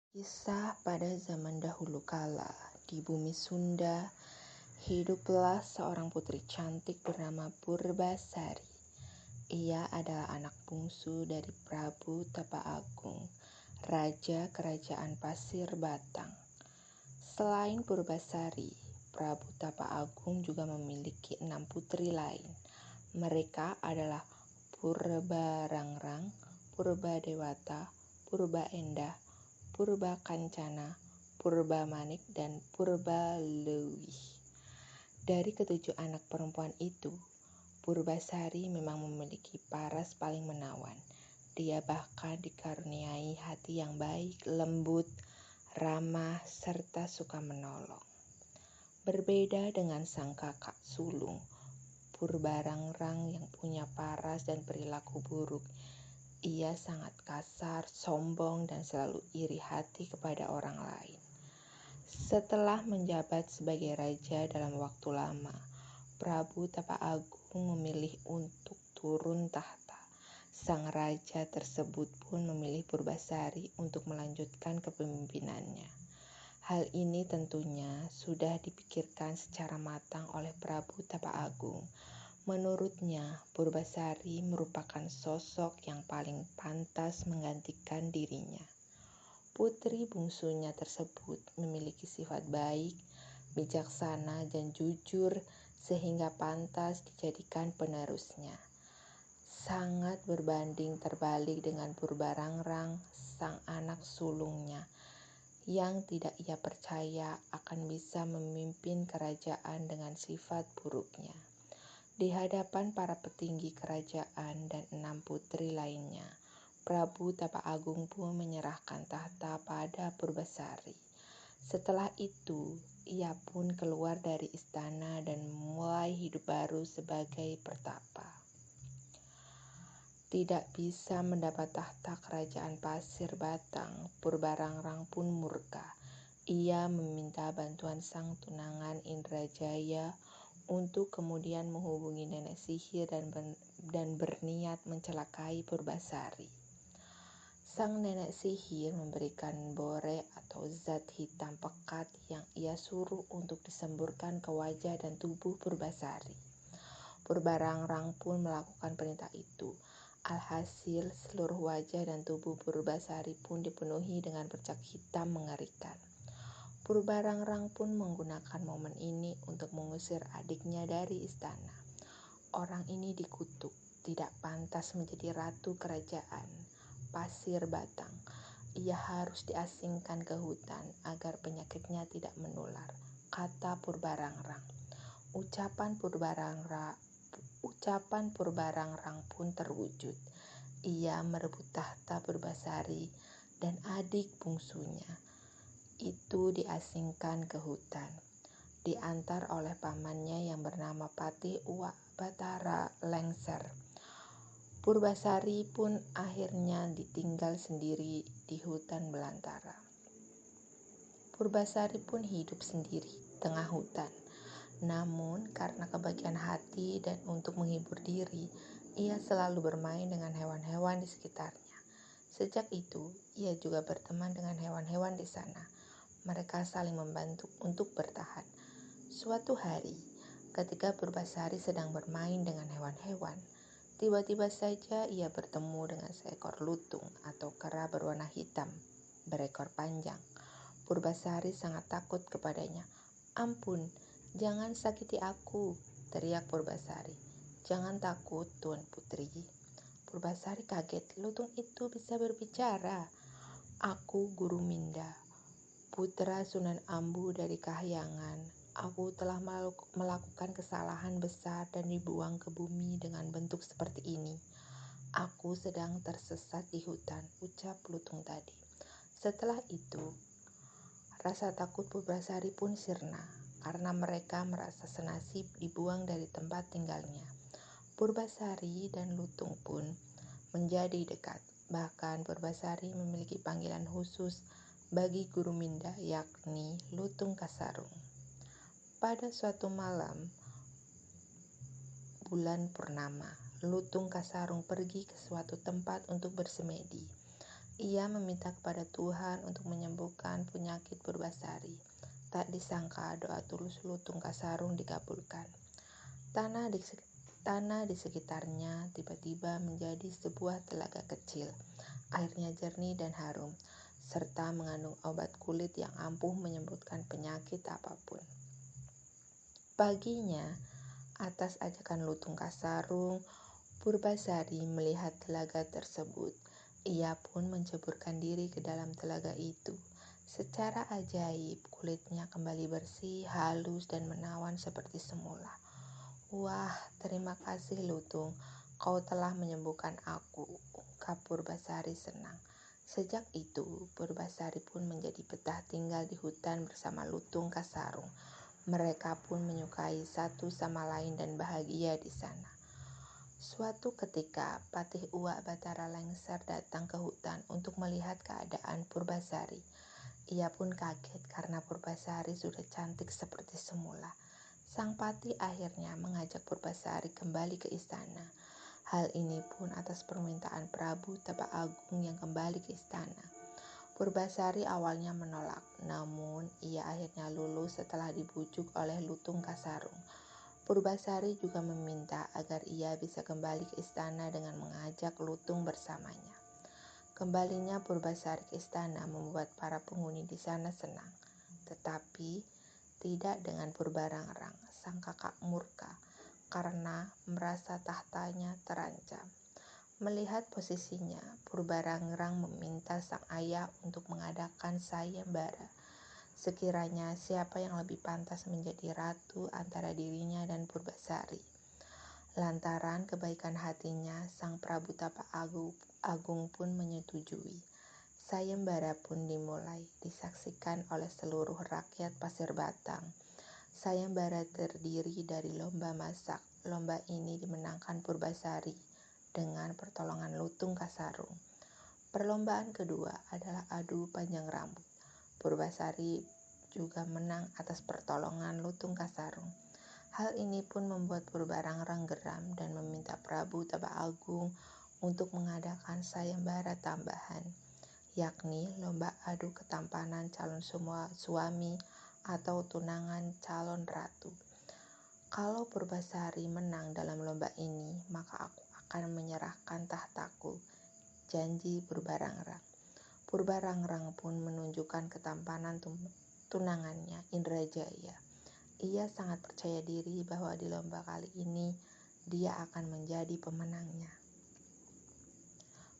Kisah pada zaman dahulu kala, di bumi Sunda, hiduplah seorang putri cantik bernama Purbasari. Ia adalah anak bungsu dari Prabu Tapa Agung, Raja Kerajaan Pasir Batang. Selain Purbasari, Prabu Tapa Agung juga memiliki 6 putri lain. Mereka adalah Purbarangrang, Purbadewata, Purbaendah, Purbakancana, Purbamanik, dan Purbalewih. Dari ketujuh anak perempuan itu, Purbasari memang memiliki paras paling menawan. Dia bahkan dikaruniai hati yang baik, lembut, ramah, serta suka menolong. Berbeda dengan sang kakak sulung, Purbarangrang yang punya paras dan perilaku buruk. Ia sangat kasar, sombong, dan selalu iri hati kepada orang lain. Setelah menjabat sebagai raja dalam waktu lama, Prabu Tapa Agung memilih untuk turun tahta. Sang raja tersebut pun memilih Purbasari untuk melanjutkan kepemimpinannya. Hal ini tentunya sudah dipikirkan secara matang oleh Prabu Tapa Agung. Menurutnya, Purbasari merupakan sosok yang paling pantas menggantikan dirinya. Putri bungsunya tersebut memiliki sifat baik, bijaksana, dan jujur sehingga pantas dijadikan penerusnya. Sangat berbanding terbalik dengan Purbarangrang, sang anak sulungnya, yang tidak ia percaya akan bisa memimpin kerajaan dengan sifat buruknya. Di hadapan para petinggi kerajaan dan 6 putri lainnya, Prabu Tapa Agung pun menyerahkan tahta pada Purbasari. Setelah itu, ia pun keluar dari istana dan mulai hidup baru sebagai pertapa. Tidak bisa mendapat tahta kerajaan Pasir Batang, Purbarangrang pun murka. Ia meminta bantuan sang tunangan Indrajaya untuk kemudian menghubungi nenek sihir dan berniat mencelakai Purbasari. Sang nenek sihir memberikan bore atau zat hitam pekat yang ia suruh untuk disemburkan ke wajah dan tubuh Purbasari. Purbarangrang pun melakukan perintah itu. Alhasil, seluruh wajah dan tubuh Purbasari pun dipenuhi dengan bercak hitam mengerikan. Purbarangrang pun menggunakan momen ini untuk mengusir adiknya dari istana. Orang ini dikutuk, tidak pantas menjadi ratu kerajaan Pasir Batang. Ia harus diasingkan ke hutan agar penyakitnya tidak menular, kata Purbarangrang. Ucapan Purbarangrang pun terwujud. Ia merebut tahta Purbasari dan adik bungsunya itu diasingkan ke hutan, diantar oleh pamannya yang bernama Patih Uwak Batara Lengser. Purbasari pun akhirnya ditinggal sendiri di hutan belantara. Purbasari pun hidup sendiri tengah hutan. Namun karena kebahagiaan hati dan untuk menghibur diri, ia selalu bermain dengan hewan-hewan di sekitarnya. Sejak itu, ia juga berteman dengan hewan-hewan di sana. Mereka saling membantu untuk bertahan. Suatu hari, ketika Purbasari sedang bermain dengan hewan-hewan, tiba-tiba saja ia bertemu dengan seekor lutung atau kera berwarna hitam, berekor panjang. Purbasari sangat takut kepadanya. "Ampun, jangan sakiti aku," teriak Purbasari. "Jangan takut, Tuan Putri." Purbasari kaget, lutung itu bisa berbicara. "Aku Guru Minda, putra Sunan Ambu dari Kahyangan. Aku telah melakukan kesalahan besar dan dibuang ke bumi dengan bentuk seperti ini. Aku sedang tersesat di hutan," ucap lutung tadi. Setelah itu, rasa takut Purbasari pun sirna karena mereka merasa senasib dibuang dari tempat tinggalnya. Purbasari dan lutung pun menjadi dekat. Bahkan Purbasari memiliki panggilan khusus bagi Guru Minda, yakni Lutung Kasarung. Pada suatu malam bulan purnama, Lutung Kasarung pergi ke suatu tempat untuk bersemedi. Ia meminta kepada Tuhan untuk menyembuhkan penyakit Purbasari. Tak disangka doa tulus Lutung Kasarung dikabulkan. Tanah di sekitarnya tiba-tiba menjadi sebuah telaga kecil. Airnya jernih dan harum, serta mengandung obat kulit yang ampuh menyembuhkan penyakit apapun. Paginya, atas ajakan Lutung Kasarung, Purbasari melihat telaga tersebut. Ia pun menceburkan diri ke dalam telaga itu. Secara ajaib, kulitnya kembali bersih, halus, dan menawan seperti semula. Wah, terima kasih Lutung, kau telah menyembuhkan aku, ungkap Purbasari senang. Sejak itu, Purbasari pun menjadi betah tinggal di hutan bersama Lutung Kasarung. Mereka pun menyukai satu sama lain dan bahagia di sana. Suatu ketika, Patih Uwak Batara Lengser datang ke hutan untuk melihat keadaan Purbasari. Ia pun kaget karena Purbasari sudah cantik seperti semula. Sang Patih akhirnya mengajak Purbasari kembali ke istana. Hal ini pun atas permintaan Prabu Tapa Agung yang kembali ke istana. Purbasari awalnya menolak, namun ia akhirnya lulus setelah dibujuk oleh Lutung Kasarung. Purbasari juga meminta agar ia bisa kembali ke istana dengan mengajak Lutung bersamanya. Kembalinya Purbasari ke istana membuat para penghuni di sana senang, tetapi tidak dengan Purbarangrang, sang kakak murka, karena merasa tahtanya terancam. Melihat posisinya, Purbarangrang meminta sang ayah untuk mengadakan sayembara. Sekiranya siapa yang lebih pantas menjadi ratu antara dirinya dan Purbasari. Lantaran kebaikan hatinya, sang Prabu Tapa Agung pun menyetujui. Sayembara pun dimulai, disaksikan oleh seluruh rakyat Pasir Batang. Sayembara terdiri dari lomba masak. Lomba ini dimenangkan Purbasari dengan pertolongan Lutung Kasarung. Perlombaan kedua adalah adu panjang rambut. Purbasari juga menang atas pertolongan Lutung Kasarung. Hal ini pun membuat Purbarangrang geram dan meminta Prabu Tapa Agung untuk mengadakan sayembara tambahan, yakni lomba adu ketampanan calon semua suami atau tunangan calon ratu. Kalau Purbasari menang dalam lomba ini, maka aku akan menyerahkan tahtaku, janji Purbarangrang. Purbarangrang pun menunjukkan ketampanan tunangannya, Indrajaya. Ia sangat percaya diri bahwa di lomba kali ini dia akan menjadi pemenangnya.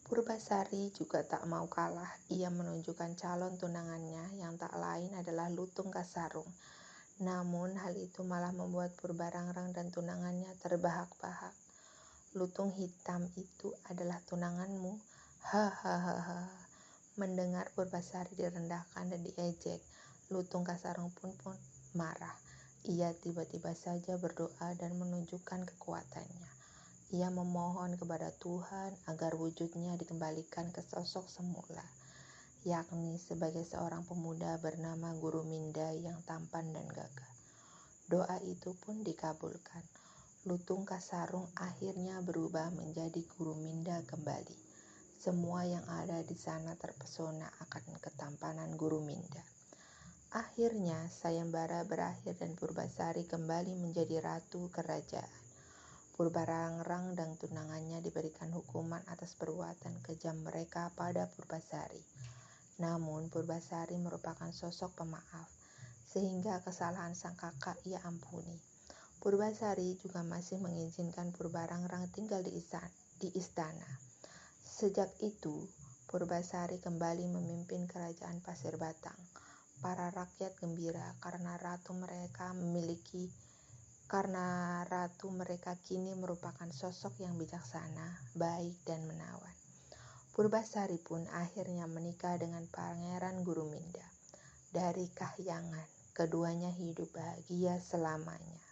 Purbasari juga tak mau kalah. Ia menunjukkan calon tunangannya yang tak lain adalah Lutung Kasarung. Namun hal itu malah membuat Purbarangrang dan tunangannya terbahak-bahak. Lutung hitam itu adalah tunanganmu. Hahaha. Mendengar Purbasari direndahkan dan diejek, Lutung Kasarung pun marah. Ia tiba-tiba saja berdoa dan menunjukkan kekuatannya. Ia memohon kepada Tuhan agar wujudnya dikembalikan ke sosok semula, yakni sebagai seorang pemuda bernama Guru Minda yang tampan dan gagah. Doa itu pun dikabulkan. Lutung Kasarung akhirnya berubah menjadi Guru Minda kembali. Semua yang ada di sana terpesona akan ketampanan Guru Minda. Akhirnya sayembara berakhir dan Purbasari kembali menjadi ratu kerajaan. Purbarangrang dan tunangannya diberikan hukuman atas perbuatan kejam mereka pada Purbasari. Namun Purbasari merupakan sosok pemaaf, sehingga kesalahan sang kakak ia ampuni. Purbasari juga masih mengizinkan Purbarangrang tinggal di istana. Sejak itu, Purbasari kembali memimpin kerajaan Pasir Batang. Para rakyat gembira karena ratu mereka kini merupakan sosok yang bijaksana, baik dan menawan. Purbasari pun akhirnya menikah dengan Pangeran Guru Minda. Dari Kahyangan, keduanya hidup bahagia selamanya.